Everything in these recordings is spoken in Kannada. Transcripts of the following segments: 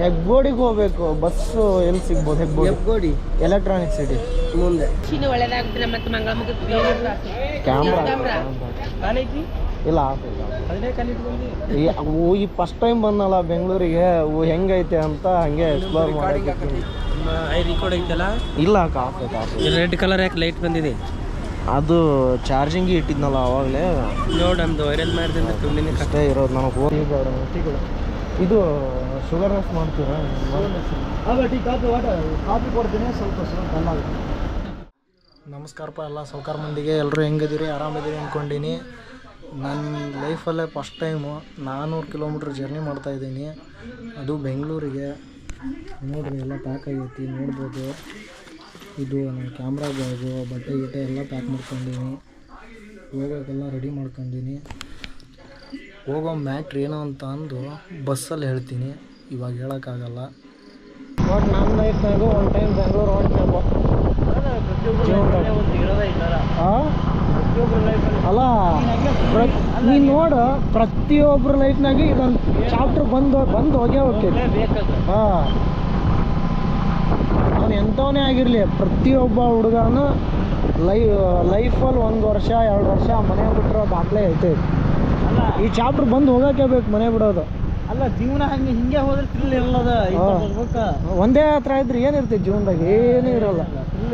ಹೆಗ್ಗೋಡಿಗೆ ಹೋಗ್ಬೇಕು. ಬಸ್ಸು ಎಲ್ಲಿ ಸಿಗ್ಬೋದು? ಹೆಗ್ಗೋಡಿ ಎಲೆಕ್ಟ್ರಾನಿಕ್ ಸಿಟಿ ಮುಂದೆ. ಕ್ಯಾಮ್ರಾ ಇಲ್ಲ ಈ ಫಸ್ಟ್ ಟೈಮ್ ಬಂದಲ್ಲ ಬೆಂಗಳೂರಿಗೆ, ಹೆಂಗೈತೆ ಅಂತ ಹಂಗೆ ಎಕ್ಸ್ಪ್ಲೋರ್ ಮಾಡಕ್ಕೆ. ಇಲ್ಲ ಕಾಫಿ ರೆಡ್ ಕಲರ್ ಯಾಕೆ ಲೈಟ್ ಬಂದಿದೆ? ಅದು ಚಾರ್ಜಿಂಗ್ ಇಟ್ಟಿದ್ನಲ್ಲ ಅವಾಗಲೇ. ನೋಡಿ ನಮ್ದು ವೈರಲ್ ಮಾಡಿದ್ರೆ ತುಂಬಿನ ಅಷ್ಟೇ ಇರೋದು ನನಗೆ. ಹೋಗಿ ಇದು ಶುಗರ್ಲೆಸ್ ಮಾಡ್ತೀರಾ? ಕಾಫಿ ಕೊಡ್ತೀನಿ ಸ್ವಲ್ಪ ಚೆನ್ನಾಗುತ್ತೆ. ನಮಸ್ಕಾರಪ್ಪ ಎಲ್ಲ ಸೌಕಾರ ಮಂದಿಗೆ. ಎಲ್ಲರೂ ಹೆಂಗಿದ್ದೀರಿ? ಆರಾಮಿದ್ದೀರಿ ಅಂದ್ಕೊಂಡೀನಿ. ನನ್ನ ಲೈಫಲ್ಲೇ ಫಸ್ಟ್ ಟೈಮು 400 ಕಿಲೋಮೀಟ್ರ್ ಜರ್ನಿ ಮಾಡ್ತಾಯಿದ್ದೀನಿ, ಅದು ಬೆಂಗಳೂರಿಗೆ. ನೋಡಿರಿ ಎಲ್ಲ ಪ್ಯಾಕ್ ಆಗೈತಿ ನೋಡ್ಬೋದು. ಇದು ನನ್ನ ಕ್ಯಾಮ್ರಾ ಬ್ಯಾಗು, ಬಟ್ಟೆ ಗಿಟ್ಟೆ ಎಲ್ಲ ಪ್ಯಾಕ್ ಮಾಡ್ಕೊಂಡಿನಿ. ಹೋಗೋಕ್ಕೆಲ್ಲ ರೆಡಿ ಮಾಡ್ಕೊಂಡಿನಿ. ಹೋಗೋ ಮ್ಯಾಟ್ರ್ ಏನು ಅಂತ ಅಂದು ಬಸ್ಸಲ್ಲಿ ಹೇಳ್ತೀನಿ, ಇವಾಗ ಹೇಳೋಕ್ಕಾಗಲ್ಲ. ಬಟ್ ನನ್ನ ಲೈಫ್ನಾಗೂ ಒಂದು ಟೈಮ್ ಬೆಂಗಳೂರು ಹೊಂಟಬೇಕು. ಅಲ್ಲ ನೀನು ನೋಡು, ಪ್ರತಿಯೊಬ್ಬರ ಲೈಫ್ನಾಗ ಇದೊಂದು ಚಾಪ್ಟರ್ ಬಂದು ಹೋಗೇ ಹೋಗ್ತೈತಿ. ಹಾಂ, ಅವನು ಎಂಥವನೇ ಆಗಿರಲಿ, ಪ್ರತಿಯೊಬ್ಬ ಹುಡುಗನೂ ಲೈಫಲ್ಲಿ 1 ವರ್ಷ 2 ವರ್ಷ ಮನೆ ಬಿಟ್ಟಿರೋ ದಾಖಲೆ ಐತೆ. ಈ ಚಾಪ್ಟರ್ ಬಂದು ಹೋಗೋಕೆ ಬೇಕು ಮನೆ ಬಿಡೋದು. ಅಲ್ಲ ಜೀವನ ಹಿಂಗೆ ಹೋದ್ರೆ ಥ್ರಿಲ್ ಇರಲ್ಲದ. ಒಂದೇ ಹತ್ರ ಇದ್ರೆ ಏನಿರ್ತೈತೆ ಜೀವನದಾಗ? ಏನೂ ಇರಲ್ಲ.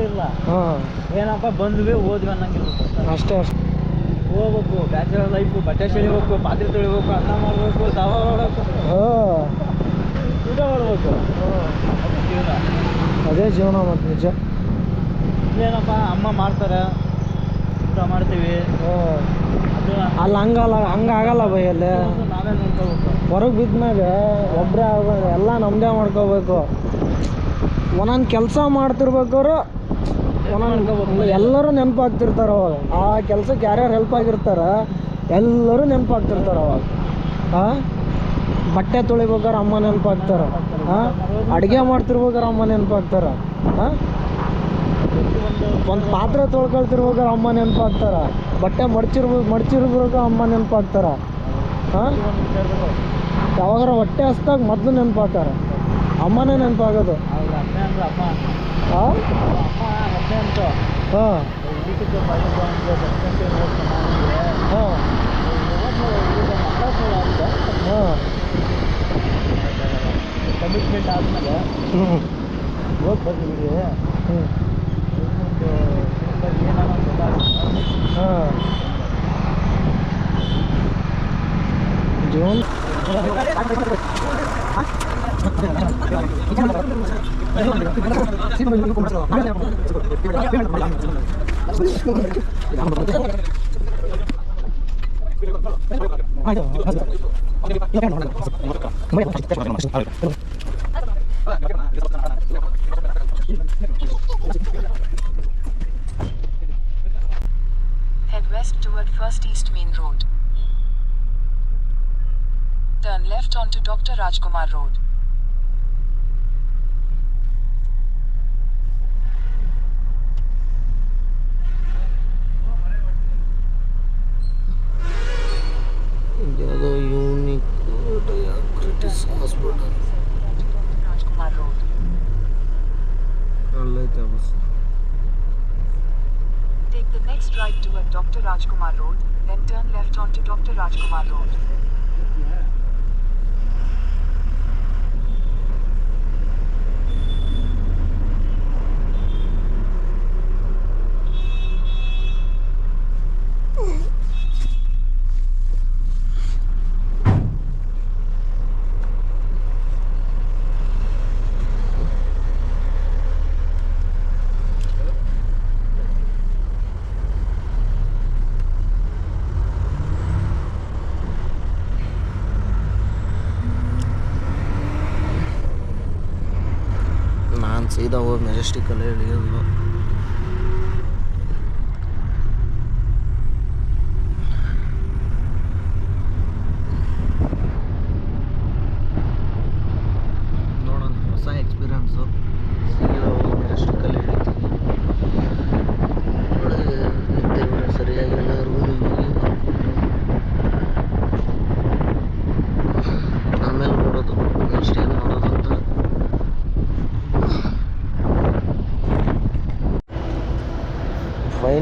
ಇಲ್ಲ. ಹಾಂ, ಏನಪ್ಪ ಬಂದ್ವಿ ಹೋದ್ವಿ ಅನ್ನಂಗಿರುತ್ತೆ ಅಷ್ಟೇ. ಹೋಗ್ಬೇಕು, ಬ್ಯಾಚುಲರ್ ಲೈಫು, ಬಟ್ಟೆ ತೊಳಿಬೇಕು, ಪಾತ್ರೆ ತೊಳಿಬೇಕು, ಅನ್ನ ಮಾಡಬೇಕು, ತವ ಮಾಡಬೇಕು, ಊಟ ಮಾಡಬೇಕು. ಅದೇ ಜೀವನ ಮತ್ತು ನಿಜ. ಇಲ್ಲೇನಪ್ಪ ಅಮ್ಮ ಮಾಡ್ತಾರೆ, ಊಟ ಮಾಡ್ತೀವಿ. ಅಲ್ಲಿ ಹಂಗಾಗಲ್ಲ ಬೈಯಲ್ಲಿ. ನಾವೇ ನೋಡ್ಕೋಬೇಕು. ಹೊರಗೆ ಬಿದ್ದಾಗ ಒಬ್ಬರೇ ಆಗೋದು, ಎಲ್ಲ ನಮ್ಮದೇ ಮಾಡ್ಕೋಬೇಕು. ಒಂದೊಂದು ಕೆಲಸ ಮಾಡ್ತಿರ್ಬೇಕಾದ್ರು ಎಲ್ಲರೂ ನೆನಪಾಗ್ತಿರ್ತಾರೆ ಅವಾಗ. ಆ ಕೆಲಸಕ್ಕೆ ಯಾರ್ಯಾರು ಹೆಲ್ಪ್ ಆಗಿರ್ತಾರೆ ಎಲ್ಲರೂ ನೆನಪಾಗ್ತಿರ್ತಾರೆ ಅವಾಗ. ಬಟ್ಟೆ ತೊಳಿಬೇಕಾದ್ರೆ ಅಮ್ಮ ನೆನಪಾಗ್ತಾರೆ. ಅಡುಗೆ ಮಾಡ್ತಿರ್ಬೇಕಾದ್ರೆ ಅಮ್ಮ ನೆನಪಾಗ್ತಾರೆ. ಒಂದು ಪಾತ್ರೆ ತೊಳ್ಕೊಳ್ತಿರ್ಬೇಕಾದ್ರೆ ಅಮ್ಮ ನೆನಪಾಗ್ತಾರೆ. ಬಟ್ಟೆ ಮಡ್ಚಿರ್ಬೇಕು ಅಮ್ಮ ನೆನಪಾಗ್ತಾರೆ. ಯಾವಾಗಾರ ಹೊಟ್ಟೆ ಹಸ್ದಾಗ ಮೊದಲು ನೆನಪಾಗ್ತಾರೆ, ಅಮ್ಮನೇ ನೆನಪಾಗೋದು. ಹಾಂ, ಕಮಿಟ್ಮೆಂಟ್ ಆದ್ಮೇಲೆ ಹೋಗಿ ಬರ್ತೀವಿ. ಹಾಂ, ಜೀವನ Head west toward First East Main Road. Turn left onto Dr. Rajkumar Road. ಯಾವುದೋ ಯೂನಿಕ್ ಡಯಾಕ್ರಿಟಿಸ್ ಹಾಸ್ಪಿಟಲ್ Rajkumar Road. ಅಲ್ಲೈತೆ bus. Take the next right toward Dr. Rajkumar Road, then turn left onto Dr. Rajkumar Road. ಸೀದಾ ಹೋಗಿ ಮೆಜೆಸ್ಟಿಕಲ್ಲೇ ಇಳಿಯೋದು. ನೋಡೋಣ, ಹೊಸ ಎಕ್ಸ್ಪೀರಿಯನ್ಸು. ಸೀದಾ ಹೋಗಿ ಮೆಜೆಸ್ಟಿಕಲ್ಲೇ ಇಳಿತೀವಿ. ನಿದ್ದೆವರೆ ಸರಿಯಾಗಿ ಎಲ್ಲ ರೂಮಿಗೆ ಹೋಗಿ ಆಮೇಲೆ ನೋಡೋದು ನೆಕ್ಸ್ಟ್ ಏನು ಮಾಡೋದು ಅಂತ.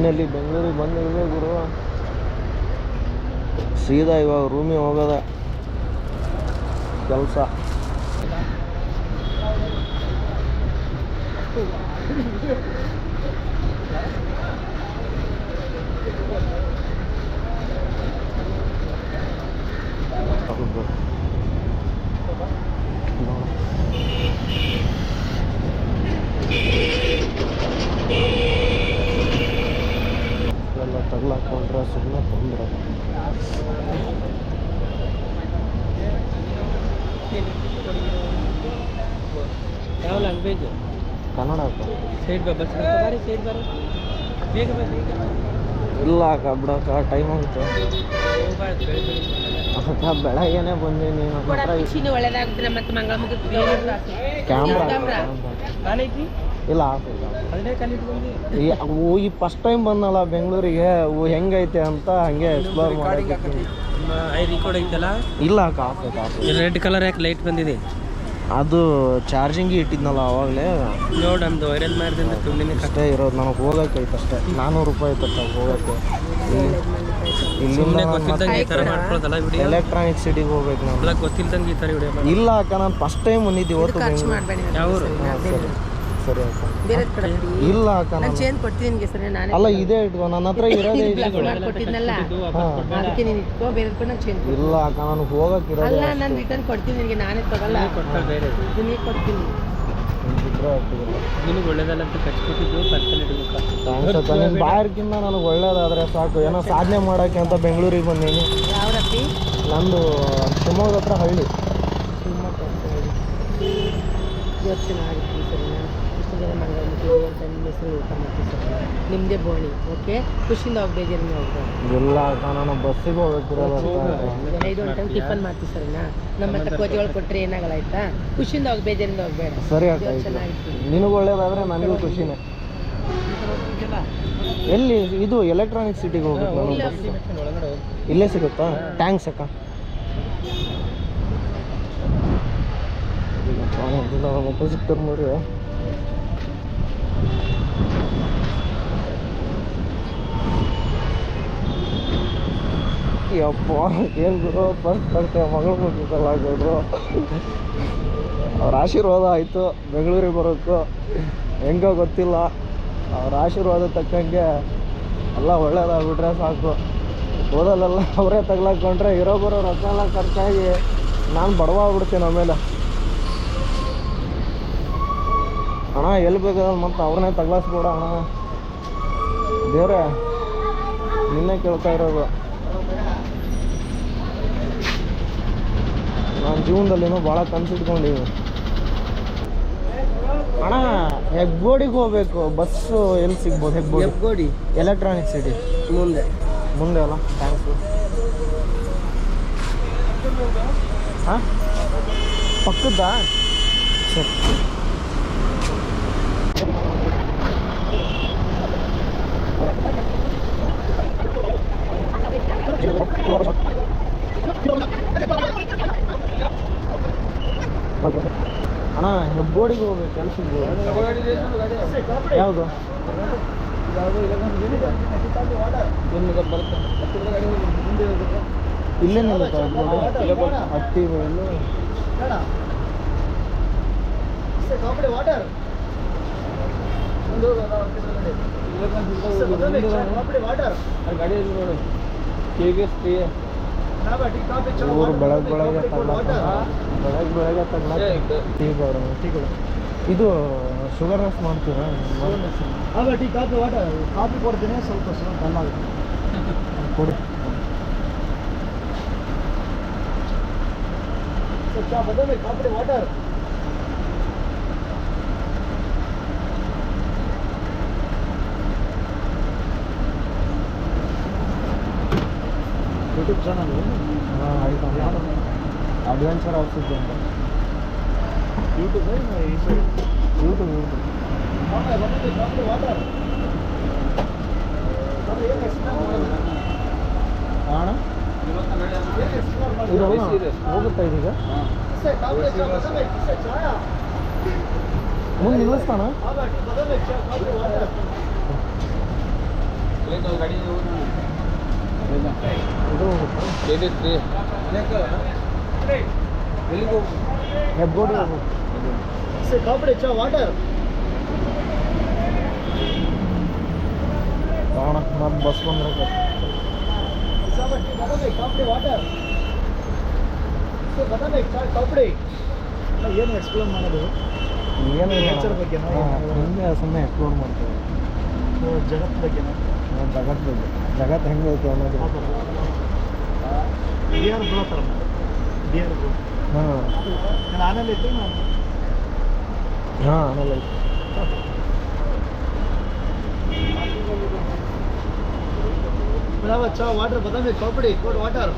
ಫೈನಲಿ ಬೆಂಗಳೂರಿಗೆ ಬಂದಿದೆ ಗುರು. ಸೀದಾ ಇವಾಗ ರೂಮಿಗೆ ಹೋಗೋದ ಕೆಲಸ. ಎಲ್ಲ ತಗ್ಲಾಕೊಂಡ್ರೆ ಸುಮ್ಮನೆ ತೊಂದರೆ. ಯಾವ language? Kannada side bus side ಬರ ಬೇಗ ಇಲ್ಲ ಬಿಡಕ್ಕ, ಟೈಮ್ ಆಗುತ್ತೆ. ಅಕ್ಕ ಬೆಳಗ್ಗೆನೆ ಬಂದೀನಿ. ಒಳ್ಳೇದಾಗುತ್ತೆ ಮತ್ತೆ ಮಂಗಳ ಕ್ಯಾಮ್ರಾ ಇಲ್ಲ ಈ ಫಸ್ಟ್ ಟೈಮ್ ಬಂದಲ್ಲ ಬೆಂಗಳೂರಿಗೆ, ಹೆಂಗೈತೆ ಅಂತ ಹಂಗೆ ಎಕ್ಸ್ಪ್ಲೋರ್ ಮಾಡಕ್ಕೆ. ರಿಕಾರ್ಡ್ ಐತಲ್ಲ? ಇಲ್ಲ ಅಕ್ಕ, ಆಫ್ ರೆಡ್ ಕಲರ್ ಯಾಕೆ ಲೈಟ್ ಬಂದಿದೆ? ಅದು ಚಾರ್ಜಿಂಗ್ ಇಟ್ಟಿದ್ನಲ್ಲ ಅವಾಗಲೇ. ನೋಡು ನಮ್ದು ವೈರಲ್ ಮಾಡಿದ್ರೆ ತುಂಬಿನ ಅಷ್ಟೇ ಇರೋದು, ನನಗೆ ಹೋಗೋಕ್ಕೈತೆ ಅಷ್ಟೇ. 400 ರೂಪಾಯಿ ಐತಕ್ಕ ಹೋಗೋಕ್ಕೆ. ಇಲ್ಲಿಂದ ಗೊತ್ತಿಲ್ದಂಗೆ ಈ ಥರ ಮಾಡ್ಕೊಳ್ಳೋದಲ್ಲ ವಿಡಿಯೋ. ಎಲೆಕ್ಟ್ರಾನಿಕ್ ಸಿಟಿಗೆ ಹೋಗ್ಬೇಕು ನಾನು. ಅಲ್ಲ ಗೊತ್ತಿಲ್ದಂಗೆ ಈ ಥರ ವಿಡಿಯೋ ಮಾಡಿ. ಇಲ್ಲ ಅಕ್ಕ, ನಾನು ಫಸ್ಟ್ ಟೈಮ್ ಬಂದಿದ್ದು ಇವತ್ತು ಬೆಂಗಳೂರು. ಯಾವ ಊರು? ಸರಿ ಅಕ್ಕ. ಬೇರೆ ಇಲ್ಲ ಅಕ್ಕ, ನಾನು ಚೇಂಜ್ ಕೊಡ್ತೀನಿ ನಿನಗೆ ಸರಿ. ನಾನೇ ಅಲ್ಲ ಇದೇ ಇಟ್ಕೋ, ನನ್ನ ಹತ್ರ ಇರೋದೇ ಇದೆ. ಕೊಟ್ಟಿದ್ನಲ್ಲ ಅದಕ್ಕೆ ನೀನು ಇಟ್ಕೋ, ಬೇರೆ ನಾನು ಚೇಂಜ್ ಕೊಡ್ತೀನಿ. ಇಲ್ಲ ಅಕ್ಕ, ನಾನು ಹೋಗಕ್ಕಿರೋದೇ. ಅಲ್ಲ ನಾನು ರಿಟರ್ನ್ ಕೊಡ್ತೀನಿ ನಿನಗೆ, ನಾನೇ ತಗೊಲ್ಲ. ಕೊಡ್ತಾರೆ ಬೇರೆ ನೀನು ಕೊಡ್ತೀನಿ. ನಿನಗೆ ಒಳ್ಳೇದಲ್ಲ ಅಂತ ಕಚ್ಕೊಟ್ಟಿದ್ದು ಪರ್ಸನ್ ಇಡಬೇಕು. ಥ್ಯಾಂಕ್ಸ್ ಅಕ್ಕ, ನಿನ್ನ ಬಾಯರ್ಗಿಂತ ನನಗೆ ಒಳ್ಳೇದಾದರೆ ಸಾಕು. ಏನೋ ಸಾಧನೆ ಮಾಡೋಕ್ಕೆ ಅಂತ ಬೆಂಗಳೂರಿಗೆ ಬಂದೀನಿ. ಯಾವ ರಪ್ಪಿ? ನಂದು ಶಿವಮೊಗ್ಗ ಹತ್ರ ಹಳ್ಳಿ. ಯೋಚನೆ ಆಗಿತ್ತು ಸರಿನಾ? ಇಷ್ಟು ಜನ ಮಂಗಳಮುಖಿ ಅಂತ ನಿಮ್ಮ ಹೆಸರು ಊಟ ಮಾಡ್ತೀವಿ ಸರಿನಾ? ನಿಮ್ಮದೇ ಬೋಣಿ. ಓಕೆ, ಖುಷಿಯಿಂದ ಹೋಗ್ಬೇಜಾರ ಹೋಗ್ಬೋದು. ಇಲ್ಲ ಅಕ್ಕ, ನಾನು ಬಸ್ಸಿಗೆ ಹೋಗ್ಬೇಕಿರೋದು. 5 ಟೈಮ್ ಟಿಫನ್ ಮಾಡ್ತೀವಿ ಸರಿನಾ? ನಮ್ಮ ಹತ್ರ ಕೋತಿಗಳು ಕೊಟ್ಟರೆ ಏನಾಗಲ್ಲ ಆಯ್ತಾ? ಖುಷಿಯಿಂದ ಹೋಗಿ, ಬೇಜಾರಿಂದ ಹೋಗ್ಬೇಡ. ಸರಿ ಅಕ್ಕ, ಚೆನ್ನಾಗಿತ್ತು. ನಿನಗೆ ಒಳ್ಳೇದಾದರೆ ನನಗೂ ಖುಷಿನೇ. ಎಲ್ಲಿ ಇದು ಎಲೆಕ್ಟ್ರಾನಿಕ್ ಸಿಟಿಗೆ ಹೋಗ್ಬೇಕು ನಾನು. ಇಲ್ಲೇ ಸಿಗುತ್ತಾ? ಥ್ಯಾಂಕ್ಸ್ ಅಕ್ಕ. ಮತ್ತೆ ಸಿಗ್ತಾರೆ ನೋಡಿ. ಯಪ್ಪ ಏನು ಗುರು, ಫಸ್ಟ್ ಬರ್ತೀವಿ ಮಗಳು ಹೋಗಿದ್ದಲ್ಲ ಗೌಡ್ರು. ಅವ್ರ ಆಶೀರ್ವಾದ ಆಯಿತು ಬೆಂಗಳೂರಿಗೆ ಬರೋಕ್ಕೂ. ಹೆಂಗೋ ಗೊತ್ತಿಲ್ಲ, ಅವ್ರ ಆಶೀರ್ವಾದ ತಕ್ಕಂಗೆ ಎಲ್ಲ ಒಳ್ಳೇದಾಗ್ಬಿಟ್ರೆ ಸಾಕು. ಓದಲ್ಲೆಲ್ಲ ಅವರೇ ತಗ್ಲಾಕೊಂಡ್ರೆ ಇರೋ ಬರೋ ರೊಕ್ಕ ಎಲ್ಲ ಖರ್ಚಾಗಿ ನಾನು ಬಡವ ಆಗ್ಬಿಡ್ತೀನಿ ಆಮೇಲೆ. ಅಣ್ಣ ಎಲ್ಲಿ ಬೇಕಾದ್ರೆ ಮತ್ತೆ ಅವ್ರನ್ನೇ ತಗ್ಲಾಸ್ಬೇಡ ಅಣ್ಣ. ದೇವ್ರೆ ನಿನ್ನೆ ಕೇಳ್ತಾ ಇರೋದು. ನಾನು ಜೀವನದಲ್ಲಿನೂ ಭಾಳ ಕನ್ಸಿಟ್ಕೊಂಡಿದ್ದೀನಿ ಅಣ್ಣ. ಹೆಗ್ಗೋಡಿಗೆ ಹೋಗ್ಬೇಕು, ಬಸ್ಸು ಎಲ್ಲಿ ಸಿಗ್ಬೋದು? ಹೆಗ್ಗೋಡಿ ಎಲೆಕ್ಟ್ರಾನಿಕ್ ಸಿಟಿ ಮುಂದೆ ಅಲ್ಲ? ಥ್ಯಾಂಕ್ಸು. ಹಾಂ, ಪಕ್ಕದ್ದಾ? ಸರಿ. ಅಣ್ಣ ಹೆಗ್ಗೋಡಿಗೆ ಹೋಗ್ಬೇಕು, ಕೆಲ್ಸಕ್ಕೆ. ಯಾವುದು ಇಲ್ಲೇ ನಿಲ್ಲುತ್ತಾ ಹೆಗ್ಗೋಡಿ? ಹತ್ತಿ ಬೈಲು ಊರು ಬೆಳಗ್ಗೆ ತಗ್ಲ ಟೀ ಬೇಡ. ಇದು ಶುಗರ್ ಲೆಸ್ ಮಾಡ್ತೀರಾ? ಟೀ ಕಾಫಿ ವಾಟರ್ ಕಾಫಿ ಕೊಡ್ತೀನಿ, ಸ್ವಲ್ಪ ಚೆನ್ನಾಗುತ್ತೆ ಕೊಡಿ. Coffee water YouTube channel. ಹಾಂ ಆಯಿತು. ಅಡ್ವೆಂಚರ್ ಆಗ್ತಿದ್ದೆ ಅಂತ ಯೂಟ್ಯೂಬ್. ಅಣ್ಣ ಇದು ಹೋಗುತ್ತಾ ಇದೀಗ? ಮುಂದೆ ನಿಲ್ಲಿಸ್ತಾನ? ಹೆಬ್ಗೋಡಿ ಕಾಪಡಿ ಚಾ ವಾಟರ್ ಕಾಣ ಮತ್ತೆ ಬಸ್ ಬಂದ್ರೆ ಕಾಪಡಿ ವಾಟರ್ ಕಾಪಡಿ ಏನು ಎಕ್ಸ್ಪ್ಲೇನ್ ಮಾಡೋದು ಏನು ನೇಚರ್ ಬಗ್ಗೆ ಹಿಂಗೆ ಸುಮ್ಮನೆ ಎಕ್ಸ್ಪ್ಲೋರ್ ಮಾಡ್ತೇವೆ ಜಗತ್ತು ಬಗ್ಗೆ ಜಗತ್ತು ಹೆಂಗೆ ಐತೆ ಅನ್ನೋದು ಬಿಯರ್ ಬಿಡತ್ತಾರ ಬಿಯರ್ ಹಾಂ ಆಮೇಲೆ ಐತೆ ಹಾಂ ಆಮೇಲೆ ಐತೆ ಚಾ ವಾಟರ್ ಬದಾಮಿ ಕಾಪಡಿ ಕೋಲ್ಡ್ ವಾಟರ್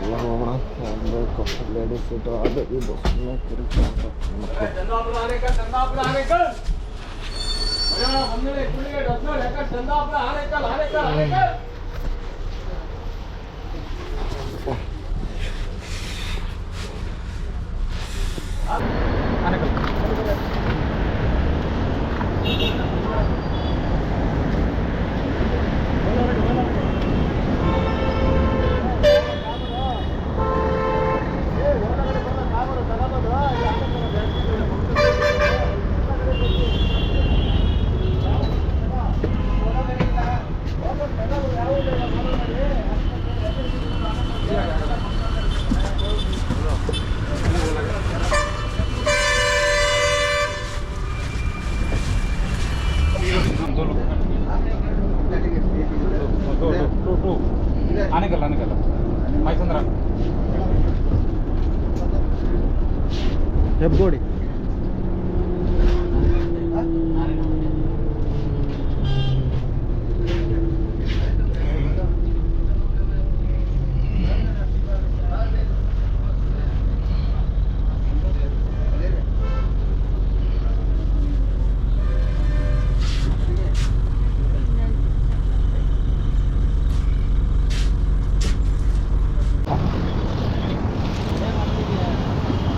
ಎಲ್ಲ ಹೋಗೋಣ ಲೇಡೀಸ್ ಸೀಟು ಅದು ಇದು ಸುಮ್ಮನೆ ಕಿರಿಕಿ ಆನೆಕಲ್ ಮೈಸಂದ್ರ ಹೆಬ್ಗೋಡಿ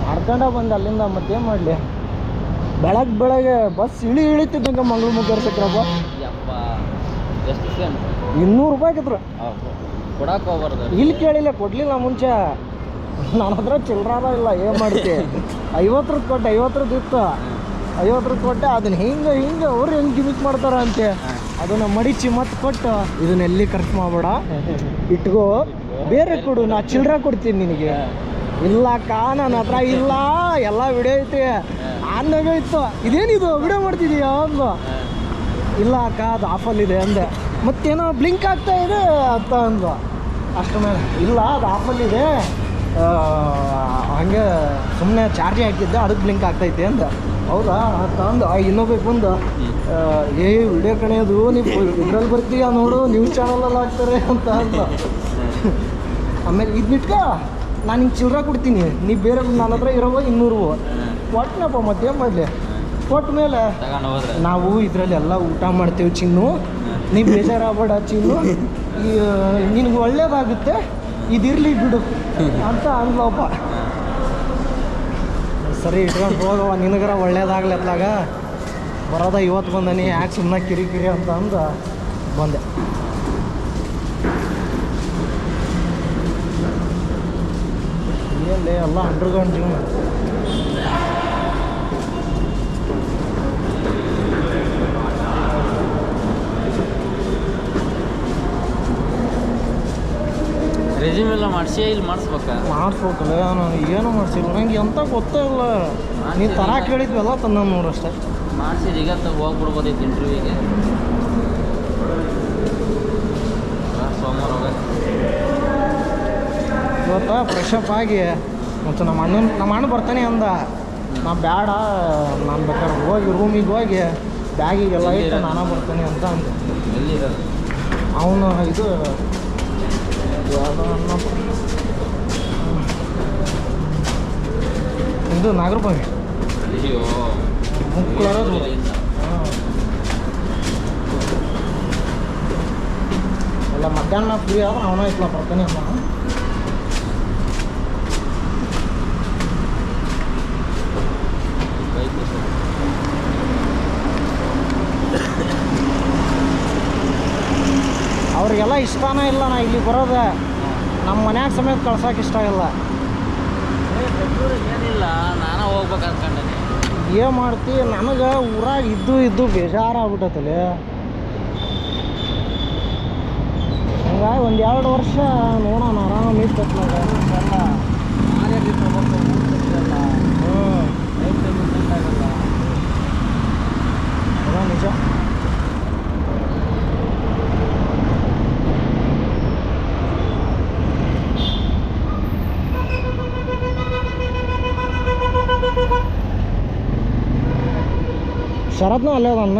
ಮಾಡ್ಕೊಂಡ ಬಂದು ಅಲ್ಲಿಂದ ಮತ್ತೇನು ಮಾಡಲಿ ಬೆಳಗ್ಗೆ ಬಸ್ ಇಳಿತಿದ್ದಂಗೆ ಮಂಗಳೂರು ಮುಗ್ಗರ್ ಸಿಕ್ರಪ್ಪ ಎಷ್ಟು ಸೇಮ್ 200 ರೂಪಾಯಿ ಆಗಿದ್ರು ಕೊಡಕ್ಕೆ ಹೋಗ್ಬಾರ್ದು ಇಲ್ಲಿ ಕೇಳಿಲ್ಲ ಕೊಡಲಿಲ್ಲ ಮುಂಚೆ ನನ್ನ ಹತ್ರ ಚಿಲ್ಲರಾದ ಇಲ್ಲ ಏನು ಮಾಡ್ತಿ 50 ಕೊಟ್ಟೆ 50 ಇತ್ತು 50 ಕೊಟ್ಟೆ ಅದನ್ನ ಹಿಂಗೆ ಅವ್ರು ಹೆಂಗೆ ಗಿಮಿಕ್ ಮಾಡ್ತಾರ ಅಂತೆ ಅದನ್ನ ಮಡಿಚಿ ಮತ್ತೆ ಕೊಟ್ಟು ಇದನ್ನ ಎಲ್ಲಿ ಖರ್ಚು ಮಾಡಬೇಡ ಇಟ್ಕೋ ಬೇರೆ ಕೊಡು ನಾ ಚಿಲ್ಲರ ಕೊಡ್ತೀನಿ ನಿನಗೆ ಇಲ್ಲ ಅಕ್ಕ ನನ್ನ ಹತ್ರ ಇಲ್ಲ ಎಲ್ಲ ವಿಡಿಯೋ ಐತಿ ಆನ್ದಾಗ ಇತ್ತು ಇದೇನಿದು ವಿಡಿಯೋ ಮಾಡ್ತಿದೀಯ ಅಂದ ಇಲ್ಲ ಅಕ್ಕ ಅದು ಆಫಲ್ಲಿದೆ ಅಂದೆ ಮತ್ತೇನೋ ಬ್ಲಿಂಕ್ ಆಗ್ತಾ ಇದೆ ಅಂತ ಅಂದ ಅಷ್ಟು ಮೇಲೆ ಇಲ್ಲ ಅದು ಆಫಲ್ಲಿದೆ ಹಂಗೆ ಸುಮ್ಮನೆ ಚಾರ್ಜ್ ಹಾಕಿದ್ದೆ ಅದಕ್ಕೆ ಬ್ಲಿಂಕ್ ಆಗ್ತೈತೆ ಅಂದ ಹೌದಾ ಅಂತ ಅಂದು ಇನ್ನೊಬ್ಬ ಬಂದು ವಿಡಿಯೋ ಕಣೆಯೋದು ನೀವು ಇದ್ರಲ್ಲಿ ಬರ್ತೀಯ ನೋಡು ನ್ಯೂಸ್ ಚಾನಲಲ್ಲಿ ಹಾಕ್ತಾರೆ ಅಂತ ಅಂದ ಆಮೇಲೆ ಇದ್ಬಿಟ್ಕ ನಾನು ಹಿಂಗೆ ಚಿಲ್ಲರ ಕೊಡ್ತೀನಿ ನೀವು ಬೇರೆ ನನ್ನ ಹತ್ರ ಇರೋ 200 ಕೊಟ್ಟನಪ್ಪ ಮತ್ತೇನು ಮಾಡಲಿ ಕೊಟ್ಟ ಮೇಲೆ ನಾವು ಇದರಲ್ಲಿ ಎಲ್ಲ ಊಟ ಮಾಡ್ತೇವೆ ಚಿನ್ನು ನೀವು ಬೇಜಾರಾಗಬೇಡ ಚಿನ್ನು ನಿನಗೆ ಒಳ್ಳೇದಾಗುತ್ತೆ ಇದಿರಲಿ ಬಿಡು ಅಂತ ಅಂದ್ಲಪ್ಪ ಸರಿ ಇಟ್ಕೊಂಡು ಹೋಗವ ನಿನಗರ ಒಳ್ಳೇದಾಗ್ಲಿ ಅತ್ಲಾಗ ಬರೋದ ಇವತ್ತು ಬಂದನಿ ಯಾಕೆ ಸುಮ್ಮನೆ ಕಿರಿಕಿರಿ ಅಂತ ಅಂದು ಬಂದೆ ಏನ್ಲೇ ಎಲ್ಲ ಅಂಡರ್ಗ್ರೌಂಡ್ ಜೀವನ ರೆಸ್ಯೂಮ್ ಎಲ್ಲ ಮಾಡಿಸಿ ಇಲ್ಲಿ ಮಾಡಿಸ್ಬೇಕಾ ಮಾಡಿಸ್ಬೇಕಲ್ಲ ನಾನು ಏನೂ ಮಾಡಿಸಿಲ್ಲ ನಂಗೆ ಎಂತ ಗೊತ್ತೇ ಇಲ್ಲ ನೀನು ತರ ಕೇಳಿದ್ವಲ್ಲ ತಂದ ನೋಡಷ್ಟೇ ಮಾಡಿಸಿ ಈಗ ಹೋಗ್ಬಿಡ್ಬೋದೈತೆ ಇಂಟರ್ವ್ಯೂಗೆ ಸೋಮವಾರ ಹೋಗ ಇವತ್ತು ಫ್ರೆಶ್ ಅಪ್ ಆಗಿ ಮತ್ತು ನಮ್ಮ ಅಣ್ಣ ಬರ್ತಾನೆ ಅಂದ ನಾ ಬೇಡ ನಾನು ಬೇಕಾದ್ರೆ ಹೋಗಿ ರೂಮಿಗೆ ಹೋಗಿ ಬ್ಯಾಗಿಗೆಲ್ಲ ಇಟ್ಟು ನಾನು ಬರ್ತಾನೆ ಅಂತ ಅಂದ ಎಲ್ಲಿರೋದು ಅವನು ಇದು ಇದು ನಾಗರಬಾವಿ ಅಯ್ಯೋ ಮುಕ್ಕಳರೋದು ಇಲ್ಲಿಂದ. ಹಾಂ ಅಲ್ಲ ಮಧ್ಯಾಹ್ನ ಫ್ರೀ ಆದ್ರೆ ಅವನ ಇತ್ಲ ಬರ್ತಾನೆ ಅಮ್ಮ. ಅವ್ರಿಗೆಲ್ಲ ಇಷ್ಟನೇ ಇಲ್ಲ ನಾ ಇಲ್ಲಿ ಬರೋದು. ನಮ್ಮ ಮನ್ಯಾಗ ಸಮೇತ ಕಳ್ಸೋಕೆ ಇಷ್ಟ ಇಲ್ಲ. ಏನಿಲ್ಲ, ನಾನು ಹೋಗ್ಬೇಕು ಅನ್ಕೊಂಡೆ. ಏನು ಮಾಡ್ತಿ, ನನಗೆ ಊರಾಗ ಇದ್ದು ಬೇಜಾರಾಗ್ಬಿಟ್ಟೈತಲ್ಲಿ. ಹಂಗಾಗಿ ಒಂದು 2 ವರ್ಷ ನೋಡೋಣ, ಆರಾಮ ಇರ್ತೈತೆ ನನಗೆ. ಅದ ನಿಜ. ಶರತ್ನ ಅಲ್ಲೇ ಅದನ್ನ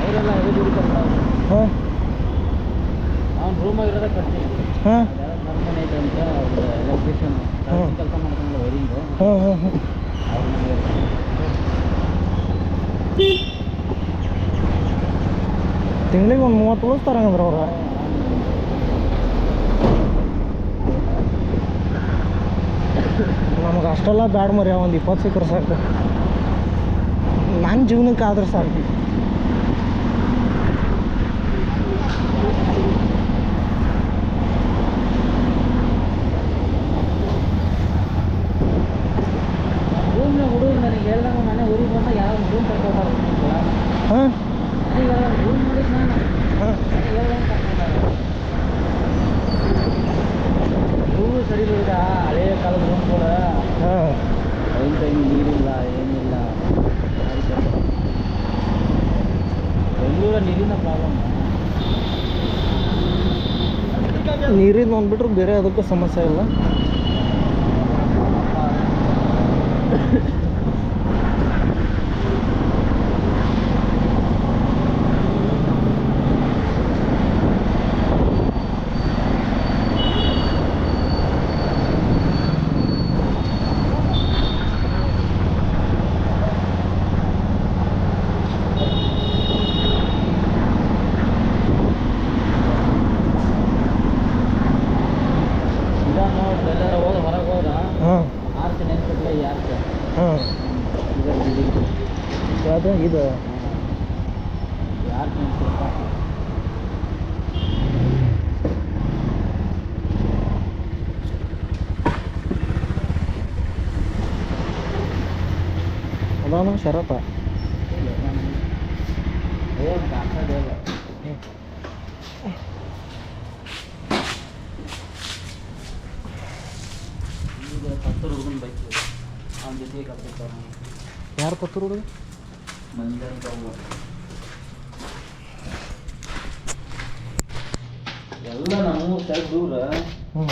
ಅವರೆಲ್ಲ ಎದೆ ದುಡಿತಾರಲ್ಲ. ಹಾಂ ಅವ್ನು ರೂಮಾಗಿರೋದೇ ಕಟ್ತೀನಿ. ಹಾಂ ನನ್ನ ಮನೆ ಇದೆ ಅಂತ ಒಂದು ಎಲೆಕ್ಟ್ರಿಷಿಯನ್ ಕೆಲಸ ಮಾಡ್ಕೊಂಡು ವೈರಿಂಗು. ಹಾಂ ಹಾಂ ಹಾಂ ಅವ್ರ ಮನೆ ತಿಂಗಳಿಗೆ ಒಂದು 30 ಉಳಿಸ್ತಾರಂದ್ರೆ ಅವ್ರು. ನಮಗೆ ಅಷ್ಟೆಲ್ಲ ಬ್ಯಾಡ ಮರಿ, ಒಂದು 20 ಸಿಕ್ಕರೆ ಸಾಕು. ನನ್ನ ಜೀವನಕ್ಕೆ ಆದ್ರೆ ಸಾಕು. ರೂಮ್ನ ಹುಡುಗ ನನಗೆ ಹೇಳ್ದಂಗೆ ಮನೆ ಊರಿಗೆ ಬಂದಾಗ ಯಾವ ರೂಮ್ ಕರ್ಕೊತಾರೆ. ಹಾಂ ರೂಮ್ ನೋಡಿದ್ ನಾನು ಹಾಂ ಹೇಳ್ದಂಗೆ ಕರ್ಕೊತಾರೆ. ರೂಮು ಸರಿ ಇಲ್ಲ, ಹಳೆಯ ಕಾಲದ ರೂಮ್ಗಳು. ಹಾಂ ಟೈಮ್ ನೀರಿಲ್ಲ, ಏನಿಲ್ಲ. ಬೆಂಗಳೂರ ನೀರಿನ ಪ್ರಾಬ್ಲಮ್. ನೀರಿನ ಅಂದ್ಬಿಟ್ರೆ ಬೇರೆ ಅದಕ್ಕೂ ಸಮಸ್ಯೆ ಇಲ್ಲ. ಎಲ್ಲಾರ ಹೋದ ಹೊರಗೆ ಹೋದ ಹಾಂ ಆರ್ಚೆ ನೆನ್ಪಿಟ್ಲ ಈ ಆರ್ಚೆ ಹಾಂ ಇದರ ಬಿಲ್ಡಿಂಗ್ ಯಾವುದು ಇದು? ಈ ಆರ್ಚೆ ನೆನ್ಪಿಟ್ಲ. ಅದಾನ ಶರತ. ಏನು ಕಾಸೋದೇ ಇಲ್ಲ. ಈಗ 10 ಹುಡುಗನ ಬೈಕ್ ಅವನ ಜೊತೆಗೆ ಕರ್ಕೊತಾರೆ. ಯಾರು ತತ್ತರು ಹುಡುಗ? ಮಂಜ ಎಲ್ಲ ನಮ್ಮೂರು ಸೈಡ್ ದೂರ ಹ್ಞೂ